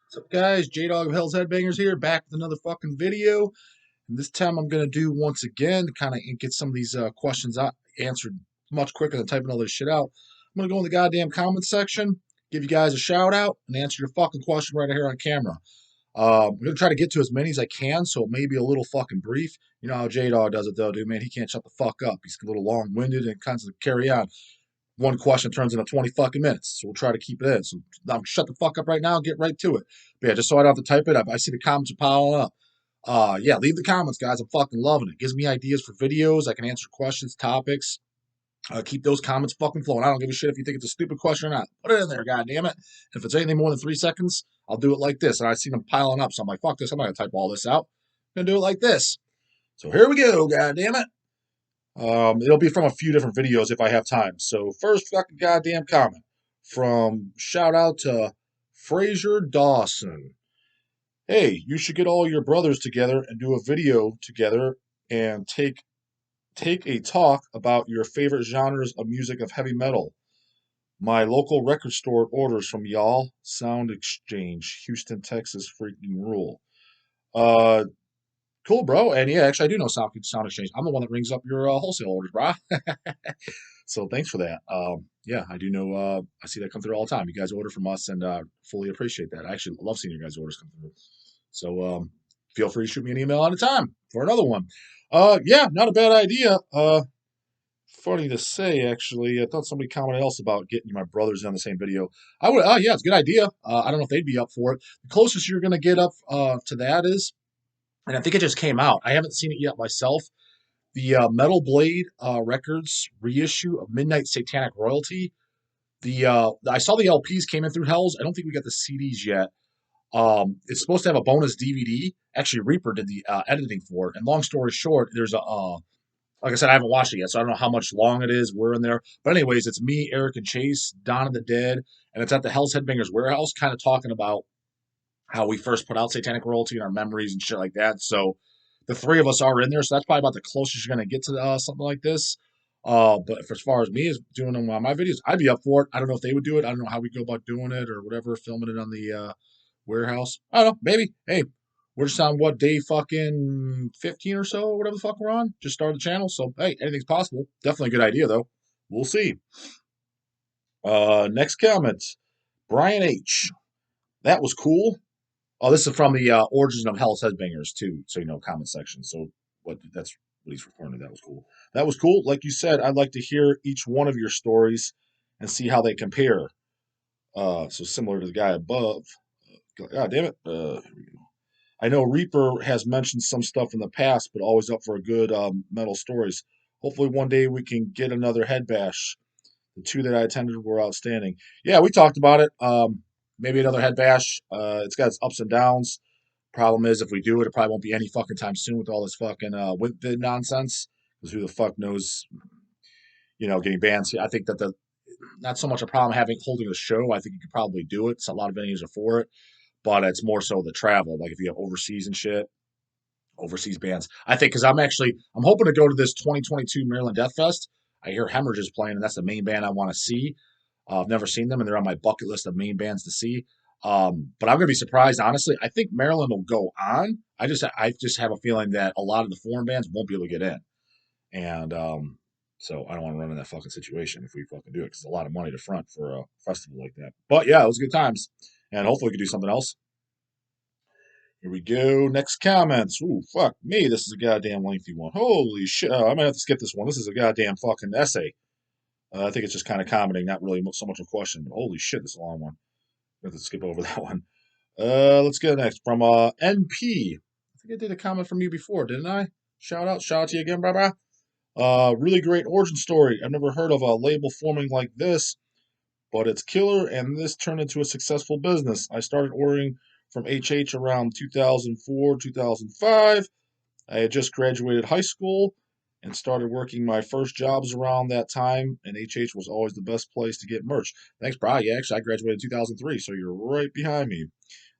What's up, guys? J-dawg of Hell's Headbangers here, back with another fucking video. And this time I'm going to do, once again, to kind of get some of these questions answered much quicker than typing all this shit out. I'm going to go in the goddamn comments section, give you guys a shout out, and answer your fucking question right here on camera. I'm going to try to get to as many as I can, so it may be a little fucking brief. You know how J-dawg does it, though, dude, man. He can't shut the fuck up. He's a little long-winded and kind of carry on. One question turns into 20 fucking minutes. So we'll try to keep it in. So I'm shut the fuck up right now, get right to it. But yeah, just so I don't have to type it up. I see the comments are piling up. Yeah, leave the comments, guys. I'm fucking loving it. Gives me ideas for videos. I can answer questions, topics. Keep those comments fucking flowing. I don't give a shit if you think it's a stupid question or not. Put it in there, goddammit. And if it's anything more than 3 seconds, I'll do it like this. And I see them piling up, so I'm like, fuck this. I'm not gonna type all this out. I'm gonna do it like this. So here we go, goddammit. It'll be from a few different videos if I have time. So first fucking goddamn comment from shout out to Fraser Dawson. Hey, you should get all your brothers together and do a video together and take a talk about your favorite genres of music of heavy metal. My local record store orders from y'all. Sound Exchange, Houston, Texas, freaking rule. Uh, cool, bro. And yeah, actually, I do know Sound Exchange. I'm the one that rings up your wholesale orders, bro. So thanks for that. Yeah, I do know. I see that come through all the time. You guys order from us, and fully appreciate that. I actually love seeing your guys' orders come through. So feel free to shoot me an email anytime for another one. Yeah, not a bad idea. Funny to say, actually. I thought somebody commented else about getting my brothers on the same video. I would. Yeah, it's a good idea. I don't know if they'd be up for it. The closest you're going to get up to that is, and I think it just came out. I haven't seen it yet myself. The Metal Blade Records reissue of Midnight Satanic Royalty. The I saw the LPs came in through Hell's. I don't think we got the CDs yet. It's supposed to have a bonus DVD. Actually, Reaper did the editing for it. And long story short, there's a like I said, I haven't watched it yet, so I don't know how much long it is. We're in there, but anyways, it's me, Eric, and Chase, Dawn of the Dead, and it's at the Hell's Headbangers warehouse, kind of talking about how we first put out Satanic Royalty and our memories and shit like that. So the three of us are in there, so that's probably about the closest you're going to get to something like this. But for as far as me as doing them on my videos, I'd be up for it. I don't know if they would do it. I don't know how we go about doing it or whatever, filming it on the warehouse. I don't know. Maybe. Hey, we're just on what, day fucking 15 or so, or whatever the fuck we're on. Just started the channel, so hey, anything's possible. Definitely a good idea though. We'll see. Next comment, Brian H. That was cool. Oh, this is from the Origins of Hell's Headbangers too. So comment section. So that's what he's referring to. That was cool. That was cool. Like you said, I'd like to hear each one of your stories and see how they compare. So similar to the guy above. God damn it. Here we go. I know Reaper has mentioned some stuff in the past, but always up for a good metal stories. Hopefully one day we can get another head bash. The two that I attended were outstanding. Yeah, we talked about it. Maybe another head bash. It's got its ups and downs. Problem is, if we do it, it probably won't be any fucking time soon with all this fucking with the nonsense. Because who the fuck knows, getting banned. I think that the not so much a problem having holding a show. I think you could probably do it. So a lot of venues are for it, but it's more so the travel. Like if you have overseas and shit, overseas bands. I think because I'm hoping to go to this 2022 Maryland Death Fest. I hear Hemorrhage is playing, and that's the main band I want to see. I've never seen them, and they're on my bucket list of main bands to see. But I'm gonna be surprised, honestly. I think Maryland will go on. I just have a feeling that a lot of the foreign bands won't be able to get in, and so I don't want to run in that fucking situation if we fucking do it because it's a lot of money to front for a festival like that. But yeah, it was good times, and hopefully we can do something else. Here we go. Next comments. Ooh, fuck me. This is a goddamn lengthy one. Holy shit. I might have to skip this one. This is a goddamn fucking essay. I think it's just kind of commenting, not really so much a question, but holy shit, this is a long one. I have to skip over that one. Let's get next from NP. I think I did a comment from you before, didn't I? Shout out to you again, brah. Really great origin story. I've never heard of a label forming like this, but it's killer, and this turned into a successful business. I started ordering from HH around 2004, 2005. I had just graduated high school and started working my first jobs around that time, and HH was always the best place to get merch. Thanks, bro. Yeah, actually, I graduated in 2003, so you're right behind me.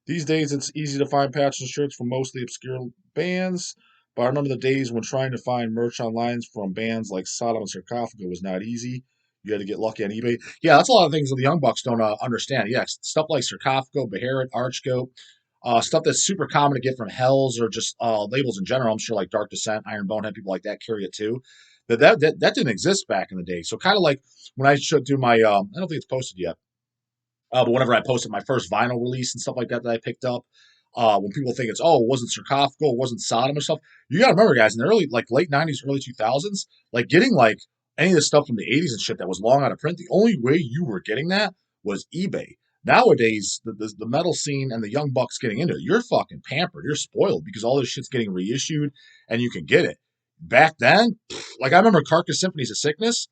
These days, it's easy to find patches and shirts from mostly obscure bands, but I remember the days when trying to find merch online from bands like Sodom and Sarcophago was not easy. You had to get lucky on eBay. Yeah, that's a lot of things that the young bucks don't understand. Yeah, stuff like sarcophago, Beharit, archgoat, stuff that's super common to get from Hells or just labels in general. I'm sure like Dark Descent, Iron Bonehead, people like that carry it too. That didn't exist back in the day. So kind of like when I should do my, I don't think it's posted yet. But whenever I posted my first vinyl release and stuff like that that I picked up, when people think it's it wasn't sarcophagal, it wasn't Sodom or stuff, you got to remember, guys, in the early like late '90s, early 2000s, like getting like any of the stuff from the '80s and shit that was long out of print, the only way you were getting that was eBay. Nowadays, the metal scene and the young bucks getting into it, you're fucking pampered, you're spoiled because all this shit's getting reissued and you can get it. Back then, like I remember Carcass Symphonies of Sickness.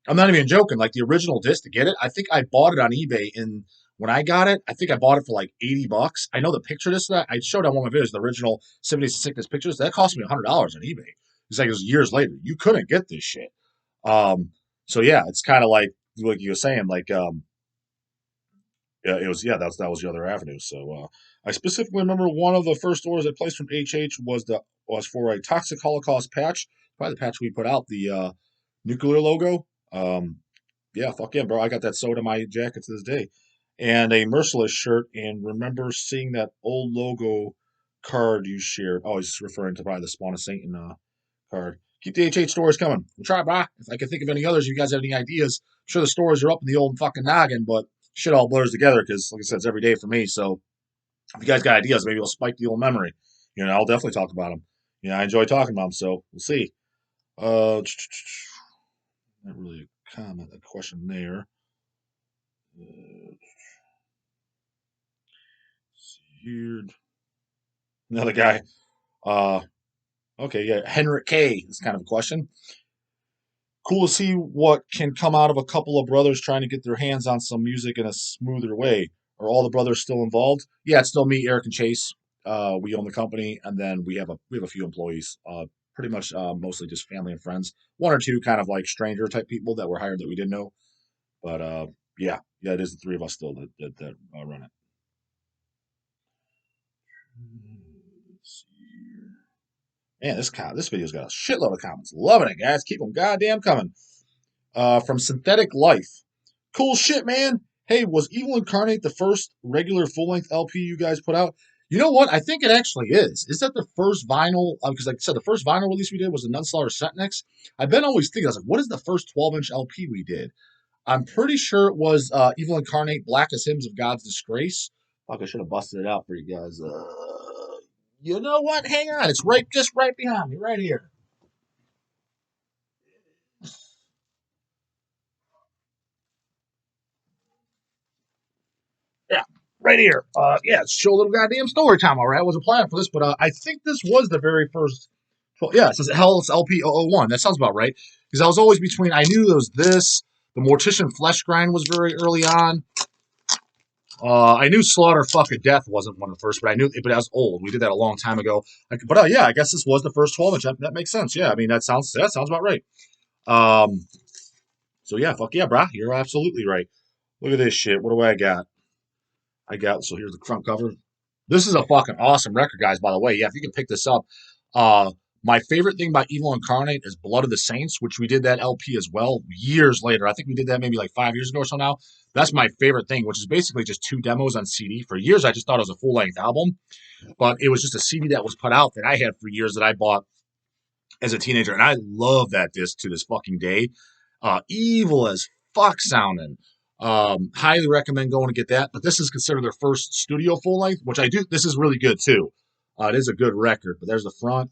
I'm not even joking. Like the original disc to get it, I think I bought it on eBay. And when I got it, I think I bought it for like $80. I know the picture disc that I showed on one of my videos, the original 76 pictures, that cost me $100 on eBay. It's like it was years later. You couldn't get this shit. So yeah, it's kind of like you were saying, like yeah, it was that was the other avenue. So I specifically remember one of the first orders I placed from HH was for a Toxic Holocaust patch, probably the patch we put out, the nuclear logo. Um, yeah, fuck yeah, bro. I got that sewed in my jacket to this day. And a Merciless shirt, and remember seeing that old logo card you shared. Oh, he's referring to probably the Spawn of Satan card. Keep the HH stories coming. We'll try, brah. If I can think of any others, if you guys have any ideas, I'm sure the stories are up in the old fucking noggin, but shit all blurs together because, like I said, it's every day for me. So if you guys got ideas, maybe it'll spike the old memory. I'll definitely talk about them. I enjoy talking about them, so we'll see. Uh, not really a comment, a question there. Here, another guy. Uh, okay, yeah, Henrik K. is kind of a question. Cool to see what can come out of a couple of brothers trying to get their hands on some music in a smoother way. Are all the brothers still involved? Yeah, it's still me, Eric, and Chase. We own the company, and then we have a few employees. Pretty much mostly just family and friends. One or two kind of like stranger type people that were hired that we didn't know. But yeah, it is the three of us still that run it. Let's see here. Man, this video's got a shitload of comments. Loving it, guys. Keep them goddamn coming. From Synthetic Life. Cool shit, man. Hey, was Evil Incarnate the first regular full-length LP you guys put out? You know what? I think it actually is. Is that the first vinyl? Because like I said, the first vinyl release we did was the Nunslaughter Setnex. I've been always thinking, I was like, what is the first 12-inch LP we did? I'm pretty sure it was Evil Incarnate, Blackest Hymns of God's Disgrace. Fuck, I should have busted it out for you guys. You know what? Hang on. It's just right behind me, right here. Yeah, right here. Yeah, show a little goddamn story time. All right, I wasn't planning for this, but I think this was the very first. Well, yeah, it says Hell's LP 001. That sounds about right. Because I was always between. I knew there was this. The Mortician Flesh Grind was very early on. I knew Slaughter Fucking Death wasn't one of the first, but I knew, but that was old. We did that a long time ago. But yeah, I guess this was the first 12 inch. That makes sense. Yeah, I mean that sounds about right. Um, so yeah, fuck yeah, brah. You're absolutely right. Look at this shit. What do I got? So here's the front cover. This is a fucking awesome record, guys, by the way. Yeah, if you can pick this up. Uh, my favorite thing about Evil Incarnate is Blood of the Saints, which we did that LP as well years later. I think we did that maybe like 5 years ago or so now. That's my favorite thing, which is basically just two demos on CD. For years, I just thought it was a full-length album, but it was just a CD that was put out that I had for years that I bought as a teenager, and I love that disc to this fucking day. Evil as fuck sounding. Highly recommend going to get that. But this is considered their first studio full length, which I do. This is really good too. It is a good record. But there's the front.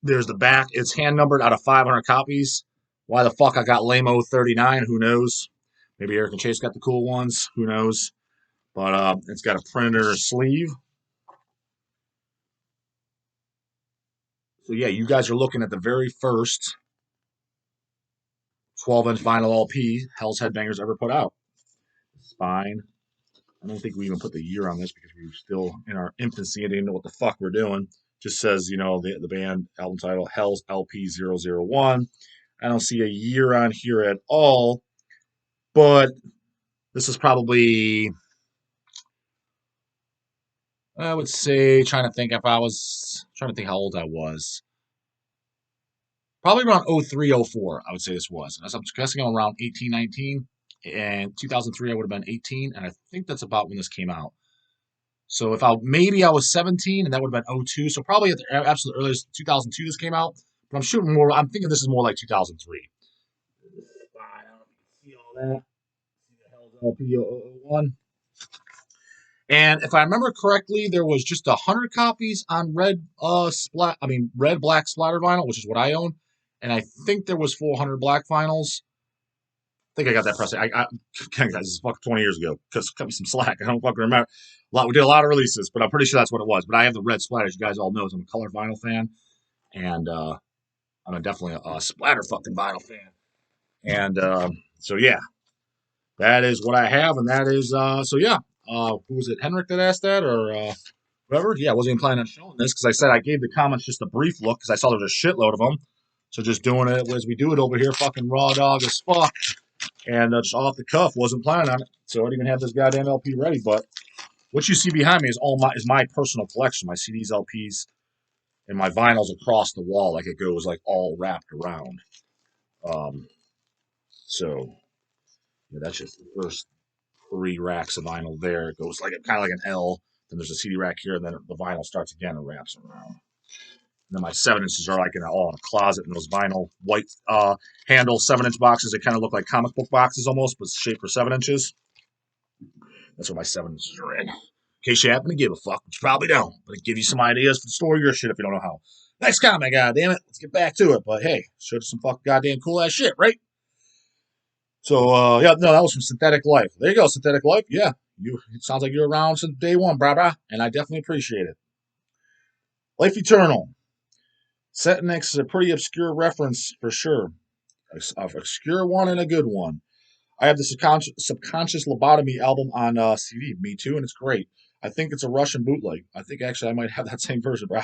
There's the back. It's hand numbered out of 500 copies. Why the fuck I got Lamo 39? Who knows? Maybe Eric and Chase got the cool ones. Who knows? But it's got a printer sleeve. So yeah, you guys are looking at the very first 12-inch vinyl LP Hell's Headbangers ever put out. Spine. I don't think we even put the year on this because we were still in our infancy and didn't know what the fuck we're doing. Just says, the band album title, Hell's LP001. I don't see a year on here at all, but this is probably, I would say, trying to think how old I was. Probably around 03, 04, I would say this was. I'm guessing around 18, 19. And 2003, I would have been 18. And I think that's about when this came out. So if maybe I was 17, and that would have been 02. So probably at the absolute earliest, 2002, this came out. But I'm shooting more, I'm thinking this is more like 2003. I don't know if you can see all that. See the hell's LP001. And if I remember correctly, there was just 100 copies on red black splatter vinyl, which is what I own, and I think there was 400 black vinyls. I think I got that press. This is fucking 20 years ago. Because cut me some slack. I don't fucking remember. We did a lot of releases, but I'm pretty sure that's what it was. But I have the red splatters. You guys all know I'm a color vinyl fan, and I'm definitely a splatter fucking vinyl fan. And so yeah, that is what I have, and that is so yeah. Who was it? Henrik that asked that, or whoever? Yeah, I wasn't even planning on showing this because I said I gave the comments just a brief look because I saw there was a shitload of them. So just doing it as we do it over here, fucking raw dog as fuck, and just off the cuff. Wasn't planning on it, so I didn't even have this goddamn LP ready. But what you see behind me is my personal collection, my CDs, LPs, and my vinyls across the wall, like it goes like all wrapped around. So yeah, that's just the first 3 racks of vinyl there. It goes like kind of like an L. Then there's a CD rack here, and then the vinyl starts again and wraps around. And then my 7-inches are like all in a closet in those vinyl white handle 7-inch boxes. They kind of look like comic book boxes almost, but shaped for 7 inches. That's what my 7-inches are in. In case you happen to give a fuck, which you probably don't, but it gives you some ideas for the story of your shit if you don't know how. Next comment, goddammit. Let's get back to it. But hey, showed some fucking goddamn cool ass shit, right? So yeah, no, that was from Synthetic Life. There you go, Synthetic Life. Yeah, it sounds like you're around since day one, brah, and I definitely appreciate it. Life Eternal. Setnex is a pretty obscure reference for sure. An obscure one and a good one. I have the Subconscious Lobotomy album on CD. Me too, and it's great. I think it's a Russian bootleg. I think actually I might have that same version, bro.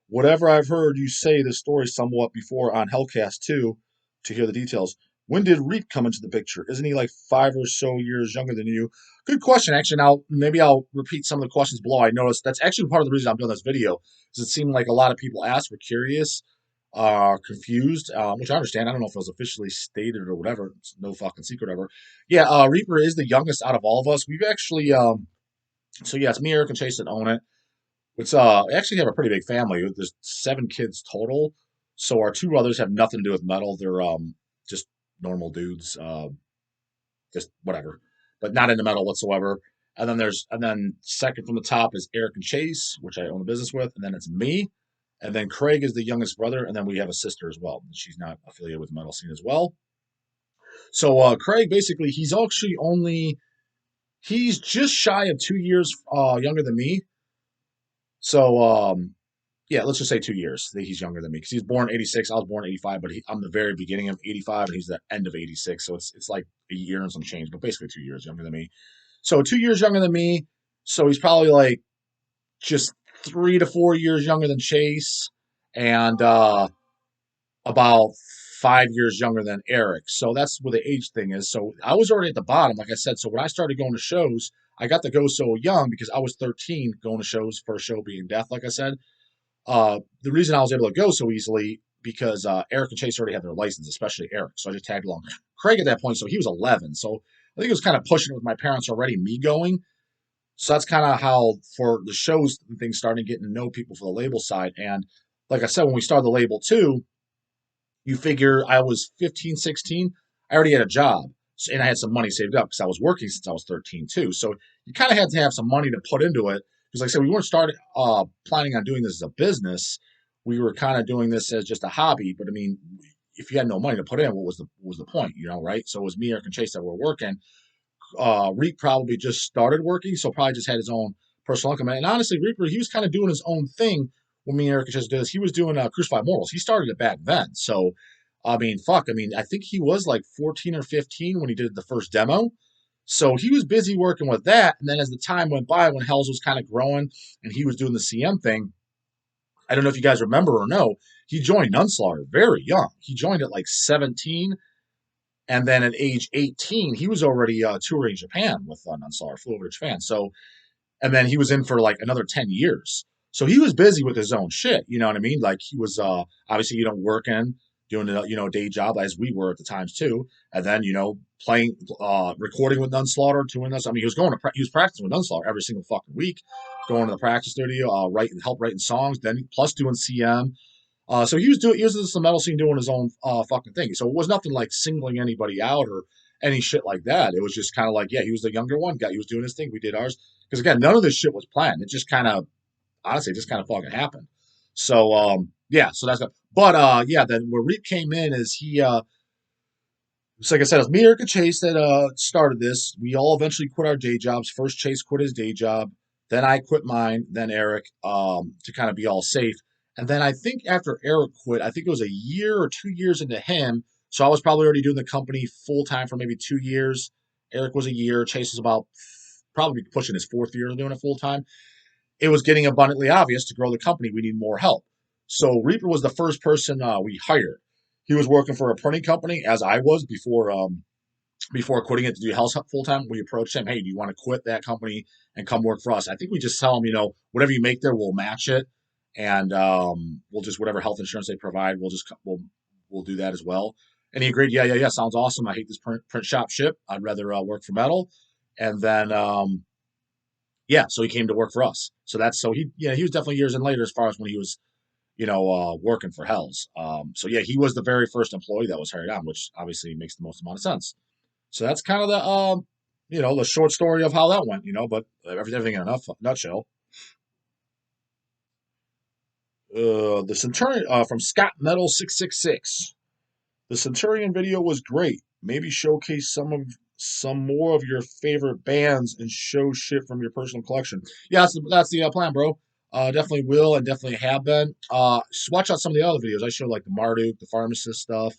Whatever I've heard you say this story somewhat before on Hellcast 2 to hear the details. When did Reek come into the picture? Isn't he like 5 or so years younger than you? Good question, actually. Now, maybe I'll repeat some of the questions below. I noticed that's actually part of the reason I'm doing this video, because it seemed like a lot of people asked, were curious, confused, which I understand. I don't know if it was officially stated or whatever. It's no fucking secret ever. Yeah, Reaper is the youngest out of all of us. We've actually, so yeah, it's me, Eric, and Chase that own it. It's we actually have a pretty big family. There's 7 kids total. So our 2 brothers have nothing to do with metal. They're just normal dudes, just whatever, but not into metal whatsoever. And then second from the top is Eric and Chase, which I own a business with, and then it's me, and then Craig is the youngest brother, and then we have a sister as well. She's not affiliated with the metal scene as well. So Craig, basically, he's just shy of 2 years younger than me. So yeah, let's just say 2 years that he's younger than me, because he's born 86. I was born 85, but I'm the very beginning of 85, and he's the end of 86. So it's like a year and some change, but basically 2 years younger than me. So 2 years younger than me. So he's probably like just 3 to 4 years younger than Chase, and about 5 years younger than Eric. So that's where the age thing is. So I was already at the bottom, like I said. So when I started going to shows, I got to go so young because I was 13 going to shows, first show being Death, like I said. The reason I was able to go so easily because Eric and Chase already had their license, especially Eric. So I just tagged along. Craig at that point, so he was 11. So I think it was kind of pushing it with my parents already, me going. So that's kind of how, for the shows and things, starting getting to know people for the label side. And like I said, when we started the label too, you figure I was 15, 16. I already had a job. And I had some money saved up because I was working since I was 13 too. So you kind of had to have some money to put into it. Because like I said, we weren't planning on doing this as a business. We were kind of doing this as just a hobby. But I mean, if you had no money to put in, what was the point, right? So it was me, Eric, and Chase that were working. Reap probably just started working, so probably just had his own personal income. And honestly, Reaper, he was kind of doing his own thing when me and Eric just did this. He was doing Crucified Mortals. He started it back then. So, I mean, fuck. I mean, I think he was like 14 or 15 when he did the first demo. So he was busy working with that. And then as the time went by, when Hells was kind of growing and he was doing the CM thing, I don't know if you guys remember or no, he joined Nunslaughter very young. He joined at like 17. And then at age 18, he was already touring Japan with Nunslaughter, flew over to Japan. So, and then he was in for like another 10 years. So he was busy with his own shit. You know what I mean? Like he was obviously working, doing a day job as we were at the times too, and then playing, recording with Nunslaughter, doing this. I mean, he was going to he was practicing with Nunslaughter every single fucking week, going to the practice studio, help writing songs, then plus doing CM. So he was in the metal scene doing his own fucking thing. So it was nothing like singling anybody out or any shit like that. It was just kind of like, yeah, he was the younger one guy. He was doing his thing. We did ours. Because again, none of this shit was planned. It just kind of, honestly, just kind of fucking happened. So yeah, so that's good. But yeah, then where Reap came in is he so like I said, it was me, Eric, and Chase that started this. We all eventually quit our day jobs. First, Chase quit his day job. Then I quit mine. Then Eric, to kind of be all safe. And then I think after Eric quit, I think it was a year or 2 years into him. So I was probably already doing the company full time for maybe 2 years. Eric was a year. Chase was about probably pushing his fourth year of doing it full time. It was getting abundantly obvious to grow the company, we need more help. So Reaper was the first person we hired. He was working for a printing company, as I was before quitting it to do health full time. We approached him, hey, do you want to quit that company and come work for us? I think we just tell him, whatever you make there, we'll match it, and we'll just whatever health insurance they provide, we'll do that as well. And he agreed, yeah, sounds awesome. I hate this print shop ship. I'd rather work for metal. And then yeah, so he came to work for us. So he was definitely years in later as far as when he was working for Hells. So yeah, he was the very first employee that was hired on, which obviously makes the most amount of sense. So that's kind of the short story of how that went, but everything in a nutshell. The Centurion from Scott Metal 666. The Centurion video was great. Maybe showcase some more of your favorite bands and show shit from your personal collection. Yeah, that's the plan, bro. Definitely will and definitely have been. Watch out some of the other videos. I showed like the Marduk, the Pharmacist stuff.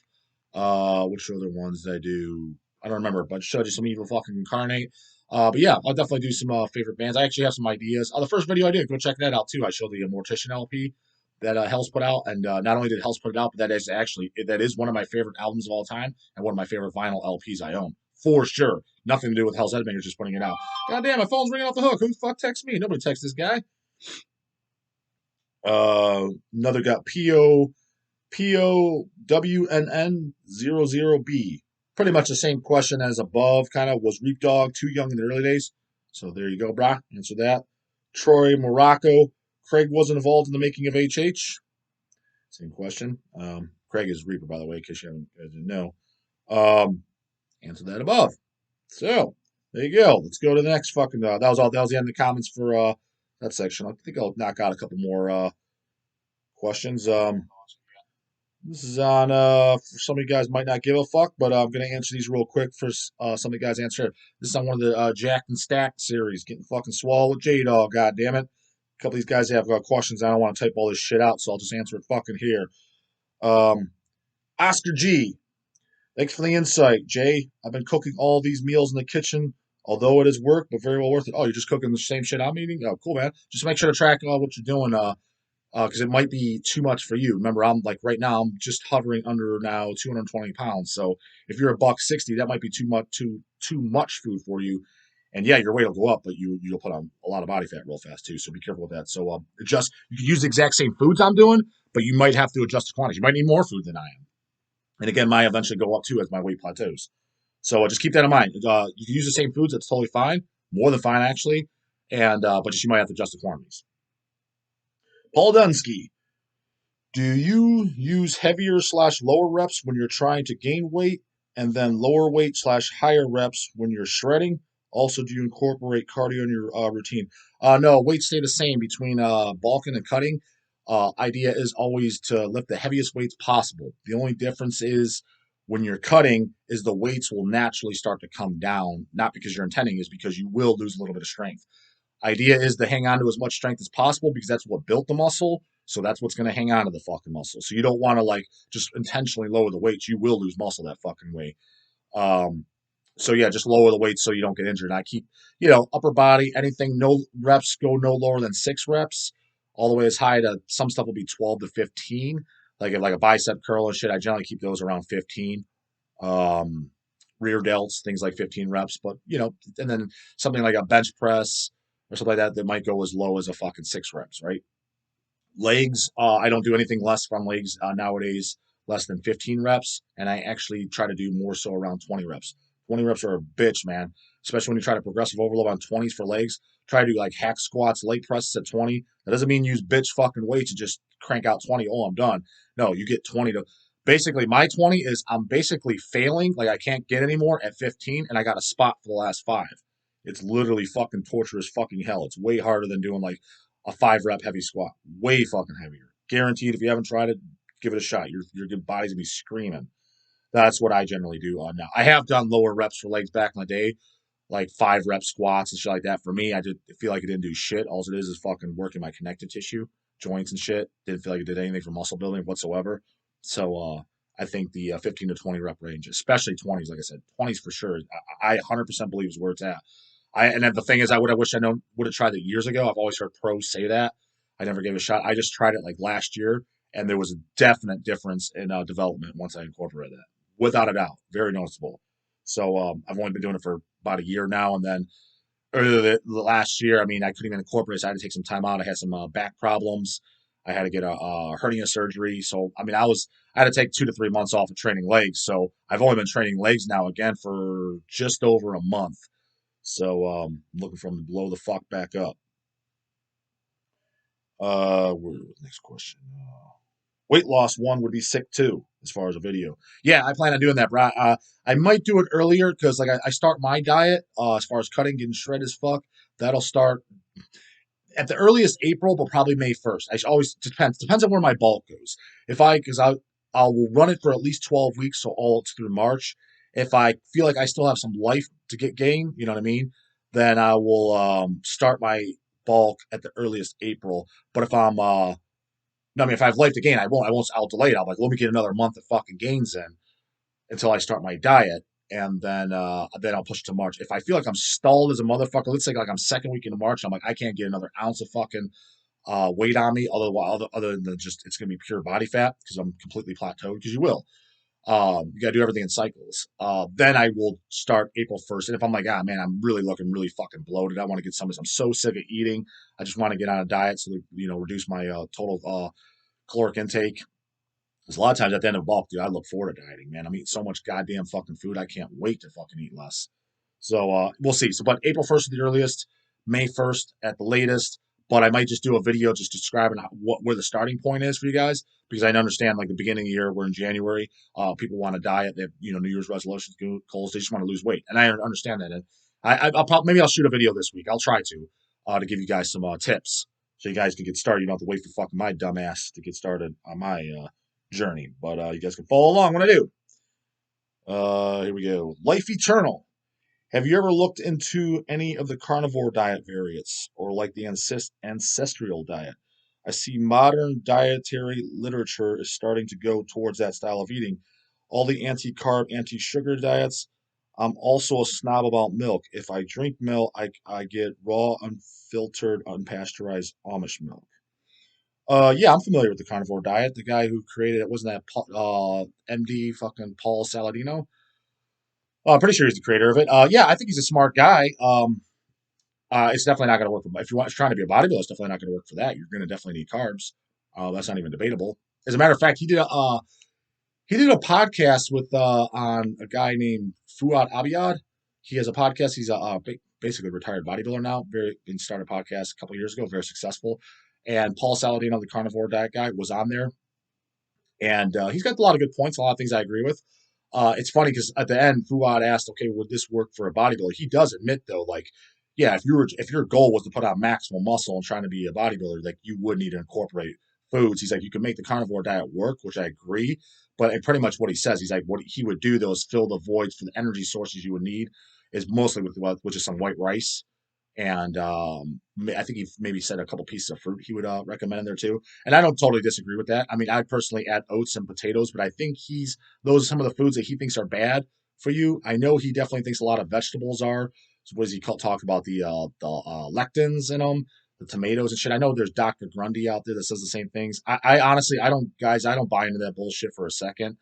Which other ones did I do? I don't remember, but showed you some Evil fucking Incarnate. But yeah, I'll definitely do some favorite bands. I actually have some ideas. The first video I did, go check that out too. I showed the Mortician LP that Hell's put out, and not only did Hell's put it out, but that is one of my favorite albums of all time and one of my favorite vinyl LPs I own for sure. Nothing to do with Hell's Headbangers, just putting it out. God damn, my phone's ringing off the hook. Who the fuck texts me? Nobody texts this guy. Another got POWNN00B. Pretty much the same question as above. Kind of was Reap Dog too young in the early days? So there you go, brah. Answer that. Troy Morocco. Craig wasn't involved in the making of HH. Same question. Craig is Reaper, by the way, in case you didn't know. Answer that above. So there you go. Let's go to the next fucking. That was all. That was the end of the comments for that section. I think I'll knock out a couple more questions. This is on for some of you guys might not give a fuck, but I'm gonna answer these real quick for some of you guys answer. This is on one of the Jacked and Stacked series, getting fucking swallowed with J-dawg. God damn it! A couple of these guys have questions. I don't want to type all this shit out, so I'll just answer it fucking here. Oscar G. Thanks for the insight, Jay. I've been cooking all these meals in the kitchen, although it is work, but very well worth it. Oh, you're just cooking the same shit I'm eating? Oh, cool, man. Just make sure to track what you're doing, because it might be too much for you. Remember, I'm like right now, I'm just hovering under now 220 pounds. So if you're a $160, that might be too much food for you. And yeah, your weight will go up, but you'll put on a lot of body fat real fast too. So be careful with that. So you can use the exact same foods I'm doing, but you might have to adjust the quantity. You might need more food than I am. And again, might eventually go up too as my weight plateaus. So just keep that in mind. You can use the same foods; that's totally fine, more than fine actually. And but just you might have to adjust the quantities. Paul Dunsky, do you use heavier/lower reps when you're trying to gain weight, and then lower weight/higher reps when you're shredding? Also, do you incorporate cardio in your routine? No, weights stay the same between bulking and cutting. Idea is always to lift the heaviest weights possible. The only difference is when you're cutting is the weights will naturally start to come down, not because you're intending, is because you will lose a little bit of strength. Idea is to hang on to as much strength as possible because that's what built the muscle. So that's what's going to hang on to the fucking muscle. So you don't want to like just intentionally lower the weights. You will lose muscle that fucking way. So yeah, just lower the weights so you don't get injured. And I keep, upper body, anything, no reps, go no lower than 6 reps, all the way as high to some stuff will be 12 to 15. Like a bicep curl and shit, I generally keep those around 15. Rear delts, things like 15 reps. But, and then something like a bench press or something like that might go as low as a fucking 6 reps, right? Legs, I don't do anything less on legs nowadays, less than 15 reps, and I actually try to do more so around 20 reps. 20 reps are a bitch, man. Especially when you try to progressive overload on 20s for legs. Try to do like hack squats, leg presses at 20. That doesn't mean use bitch fucking weights and just crank out 20. Oh, I'm done. No, you get 20 to. Basically, my 20 is I'm basically failing, like I can't get anymore at 15, and I got a spot for the last five. It's literally fucking torturous fucking hell. It's way harder than doing like a 5 rep heavy squat. Way fucking heavier. Guaranteed. If you haven't tried it, give it a shot. Your good body's gonna be screaming. That's what I generally do now. I have done lower reps for legs back in the day, like 5 rep squats and shit like that. For me, I just feel like it didn't do shit. All it is fucking working my connective tissue, joints and shit. Didn't feel like it did anything for muscle building whatsoever. So I think the 15 to 20 rep range, especially 20s, like I said, 20s for sure. I 100% believe is where it's at. And then the thing is, I wish I would have tried it years ago. I've always heard pros say that. I never gave it a shot. I just tried it like last year, and there was a definite difference in development once I incorporated that, without a doubt, very noticeable. So I've only been doing it for about a year now, and then earlier the last year, I mean, I couldn't even incorporate it. So I had to take some time out. I had some back problems. I had to get a hernia surgery. So I mean, I had to take 2 to 3 months off of training legs. So I've only been training legs now again for just over a month. So looking for them to blow the fuck back up. Next question. Weight loss one would be sick too, as far as a video. Yeah, I plan on doing that, bro. I might do it earlier because like I start my diet as far as cutting, getting shredded as fuck. That'll start at the earliest April, but probably May 1st. I always depends on where my bulk goes. If I because I will run it for at least 12 weeks, so all through March. If I feel like I still have some life to get gain, you know what I mean, then I will start my bulk at the earliest April. But if I'm no, I mean if I have life to gain, I won't. I'll delay it. I'll like let me get another month of fucking gains in until I start my diet, and then I'll push it to March. If I feel like I'm stalled as a motherfucker, let's say like I'm second week into March, I'm like I can't get another ounce of fucking weight on me, other than just it's gonna be pure body fat because I'm completely plateaued. Because you will, you gotta do everything in cycles. Then I will start April 1st, and if I'm like, ah man, I'm really looking really fucking bloated, I want to get some. I'm so sick of eating. I just want to get on a diet so that reduce my total caloric intake. Because a lot of times at the end of bulk, dude, I look forward to dieting, man. I'm eating so much goddamn fucking food. I can't wait to fucking eat less. So we'll see. So, but April 1st is the earliest, May 1st at the latest. But I might just do a video just describing where the starting point is for you guys because I understand like the beginning of the year, we're in January. People want to diet. They have New Year's resolutions, goals. They just want to lose weight, and I understand that. And I'll probably maybe I'll shoot a video this week. I'll try to give you guys some tips so you guys can get started. You don't have to wait for fucking my dumb ass to get started on my journey. But you guys can follow along when I do. Here we go. Life Eternal. Have you ever looked into any of the carnivore diet variants or like the ancestral diet? I see modern dietary literature is starting to go towards that style of eating. All the anti-carb, anti-sugar diets. I'm also a snob about milk. If I drink milk, I get raw, unfiltered, unpasteurized Amish milk. Yeah, I'm familiar with the carnivore diet. The guy who created it wasn't that MD fucking Paul Saladino. I'm pretty sure he's the creator of it. Yeah, I think he's a smart guy. It's definitely not going to work for if you want trying to be a bodybuilder. It's definitely not going to work for that. You're going to definitely need carbs. That's not even debatable. As a matter of fact, he did a podcast with on a guy named Fuad Abiyad. He has a podcast. He's a basically retired bodybuilder now. Been started a podcast a couple years ago. Very successful. And Paul Saladino, the carnivore diet guy, was on there, and he's got a lot of good points. A lot of things I agree with. It's funny because at the end, Fuad asked, "Okay, would this work for a bodybuilder?" He does admit though, like, yeah, if your goal was to put on maximal muscle and trying to be a bodybuilder, like you would need to incorporate foods. He's like, you can make the carnivore diet work, which I agree. But pretty much what he says, he's like, what he would do though is fill the voids for the energy sources you would need is mostly with which is some white rice. And I think he maybe said a couple pieces of fruit he would recommend in there too. And I don't totally disagree with that. I mean, I personally add oats and potatoes, but I think those are some of the foods that he thinks are bad for you. I know he definitely thinks a lot of vegetables are. So what does he talk about the lectins in them, the tomatoes and shit? I know there's Dr. Grundy out there that says the same things. I honestly, I don't buy into that bullshit for a second.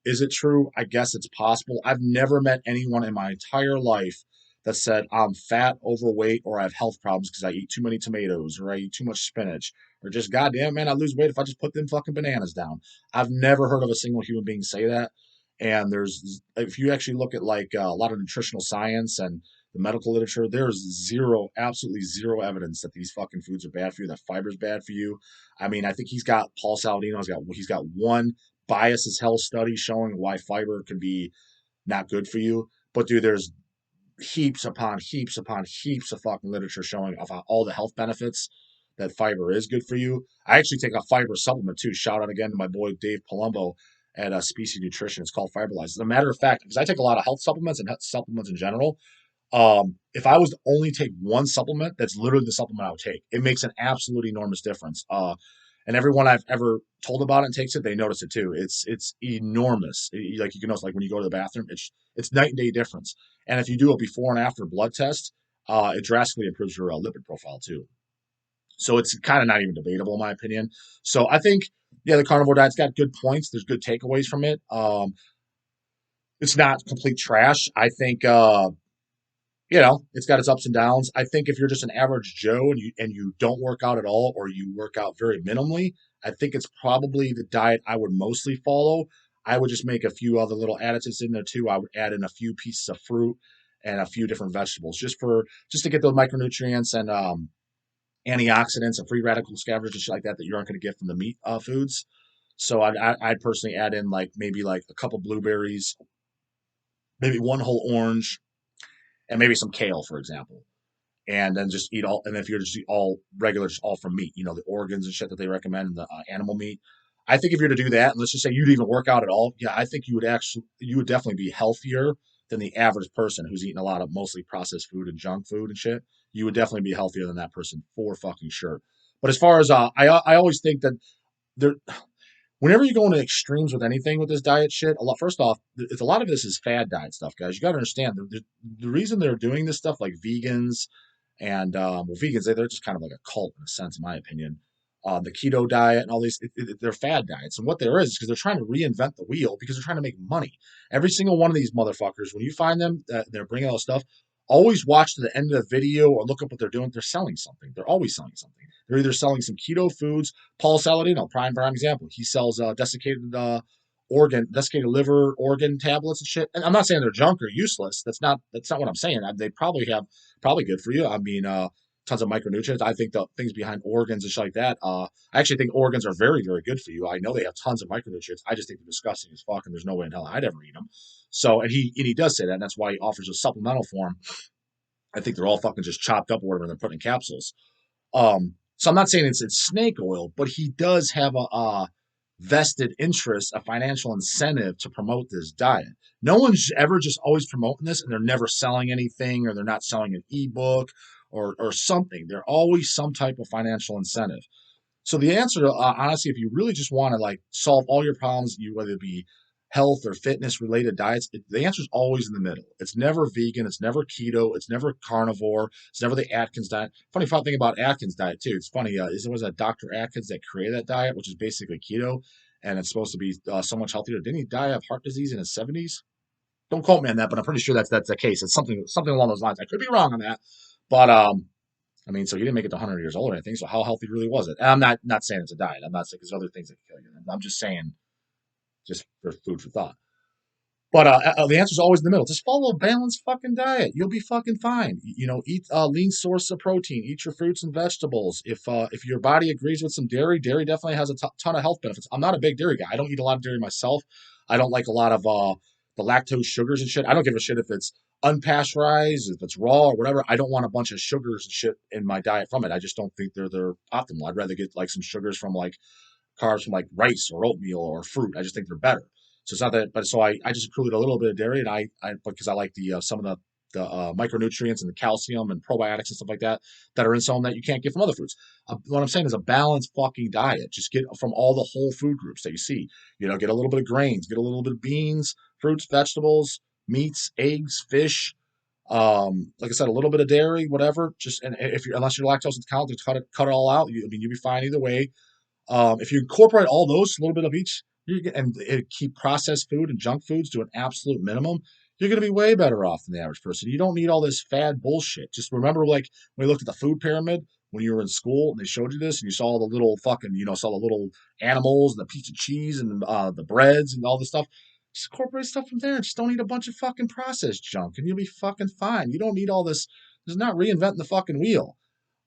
Is it true? I guess it's possible. I've never met anyone in my entire life that said I'm fat, overweight, or I have health problems because I eat too many tomatoes or I eat too much spinach or just goddamn man, I lose weight if I just put them fucking bananas down. I've never heard of a single human being say that. And there's, if you actually look at like a lot of nutritional science and the medical literature, there's zero, absolutely zero evidence that these fucking foods are bad for you, that fiber's bad for you. I mean, I think Paul Saladino he's got one bias as hell study showing why fiber can be not good for you. But dude, there's heaps upon heaps upon heaps of fucking literature showing of all the health benefits that fiber is good for you. I actually take a fiber supplement too. Shout out again to my boy Dave Palumbo at Species Nutrition. It's called Fiberlize. As a matter of fact, because I take a lot of health supplements and supplements in general, if I was to only take one supplement, that's literally the supplement I would take. It makes an absolute enormous difference. And everyone I've ever told about it and takes it, they notice it too. It's enormous. Like you can notice, like when you go to the bathroom, it's night and day difference. And if you do a before and after blood test, it drastically improves your lipid profile too. So it's kind of not even debatable in my opinion. So I think, yeah, the carnivore diet's got good points. There's good takeaways from it. It's not complete trash. I think it's got its ups and downs. I think if you're just an average Joe and you don't work out at all or you work out very minimally, I think it's probably the diet I would mostly follow. I would just make a few other little additives in there too. I would add in a few pieces of fruit and a few different vegetables just to get those micronutrients and antioxidants and free radical scavengers and shit like that you aren't going to get from the meat foods. So I'd personally add in like maybe like a couple blueberries, maybe one whole orange, and maybe some kale, for example. And then just eat all, and if you're just eat all regular, just all from meat, the organs and shit that they recommend, the animal meat. I think if you're to do that, and let's just say you'd even work out at all, yeah, I think you would definitely be healthier than the average person who's eating a lot of mostly processed food and junk food and shit. You would definitely be healthier than that person for fucking sure. But as far as I always think that there, whenever you go into extremes with anything with this diet shit, first off, it's a lot of this is fad diet stuff, guys. You got to understand the reason they're doing this stuff, like vegans and vegans, they're just kind of like a cult in a sense, in my opinion. The keto diet and all these, they're fad diets, and what there is because they're trying to reinvent the wheel because they're trying to make money. Every single one of these motherfuckers, when you find them, they're bringing all this stuff. Always watch to the end of the video or look up what they're doing. They're selling something. They're always selling something. They're either selling some keto foods. Paul Saladino, prime example. He sells desiccated liver organ tablets and shit. And I'm not saying they're junk or useless. That's not what I'm saying. They probably good for you. I mean, tons of micronutrients. I think the things behind organs and shit like that. I actually think organs are very, very good for you. I know they have tons of micronutrients. I just think they're disgusting as fuck, and there's no way in hell I'd ever eat them. So, and he does say that, and that's why he offers a supplemental form. I think they're all fucking just chopped up or whatever, and they're put in capsules. So I'm not saying it's snake oil, but he does have a vested interest, a financial incentive to promote this diet. No one's ever just always promoting this and they're never selling anything or they're not selling an ebook or something. They're always some type of financial incentive. So the answer, honestly, if you really just want to like solve all your problems, whether it be health or fitness related diets, the answer is always in the middle. It's never vegan. It's never keto. It's never carnivore. It's never the Atkins diet. Funny thing about Atkins diet too. It's funny. It was a Dr. Atkins that created that diet, which is basically keto, and it's supposed to be so much healthier. Didn't he die of heart disease in his 70s? Don't quote me on that, but I'm pretty sure that's the case. It's something along those lines. I could be wrong on that, but I mean, so he didn't make it to 100 years old or anything. So how healthy really was it? And I'm not saying it's a diet. I'm not saying there's other things that can kill you. I'm just saying, just for food for thought. But the answer is always in the middle. Just follow a balanced fucking diet. You'll be fucking fine. Eat a lean source of protein. Eat your fruits and vegetables. If your body agrees with some dairy, dairy definitely has a ton of health benefits. I'm not a big dairy guy. I don't eat a lot of dairy myself. I don't like a lot of the lactose sugars and shit. I don't give a shit if it's unpasteurized, if it's raw or whatever. I don't want a bunch of sugars and shit in my diet from it. I just don't think they're optimal. I'd rather get like some sugars from like carbs from like rice or oatmeal or fruit. I just think they're better. So it's not that, but so I just included a little bit of dairy, and I because I like the some of the micronutrients and the calcium and probiotics and stuff like that are in some that you can't get from other foods. What I'm saying is a balanced fucking diet. Just get from all the whole food groups that you see. Get a little bit of grains, get a little bit of beans, fruits, vegetables, meats, eggs, fish. Like I said, a little bit of dairy, whatever. Just and if you unless you're lactose intolerant, cut it all out. You'll be fine either way. If you incorporate all those, a little bit of each, and keep processed food and junk foods to an absolute minimum, you're going to be way better off than the average person. You don't need all this fad bullshit. Just remember, like when we looked at the food pyramid, when you were in school and they showed you this and you saw the little fucking, saw the little animals and the piece of cheese and the breads and all this stuff. Just incorporate stuff from there and just don't eat a bunch of fucking processed junk and you'll be fucking fine. You don't need all this. This is not reinventing the fucking wheel.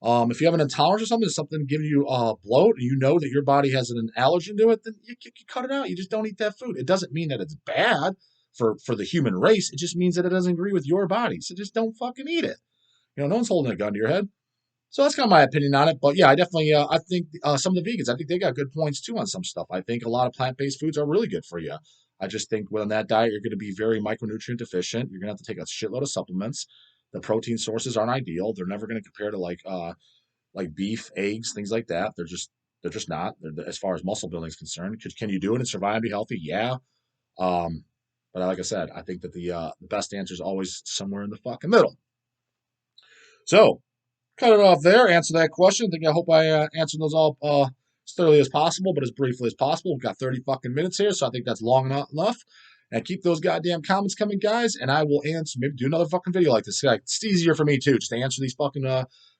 If you have an intolerance or something giving you bloat, and you know that your body has an allergen to it, then you cut it out. You just don't eat that food. It doesn't mean that it's bad for the human race. It just means that it doesn't agree with your body. So just don't fucking eat it. No one's holding a gun to your head. So that's kind of my opinion on it. But yeah, I definitely, I think some of the vegans, I think they got good points too on some stuff. I think a lot of plant-based foods are really good for you. I just think within that diet, you're going to be very micronutrient deficient. You're going to have to take a shitload of supplements. The protein sources aren't ideal. They're never going to compare to like beef, eggs, things like that. They're just not. As far as muscle building is concerned. Can you do it and survive and be healthy? Yeah. Um, but like I said, I think that the best answer is always somewhere in the fucking middle. So cut it off there. Answer that question. I hope I answered those all as thoroughly as possible, but as briefly as possible. We've got 30 fucking minutes here, so I think that's long enough. And keep those goddamn comments coming, guys. And I will answer. Maybe do another fucking video like this. It's easier for me too, just to answer these fucking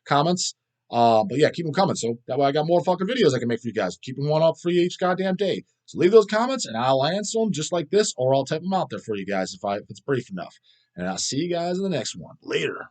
comments. But yeah, keep them coming. So that way I got more fucking videos I can make for you guys. Keeping one up for you each goddamn day. So leave those comments and I'll answer them just like this, or I'll type them out there for you guys if it's brief enough. And I'll see you guys in the next one. Later.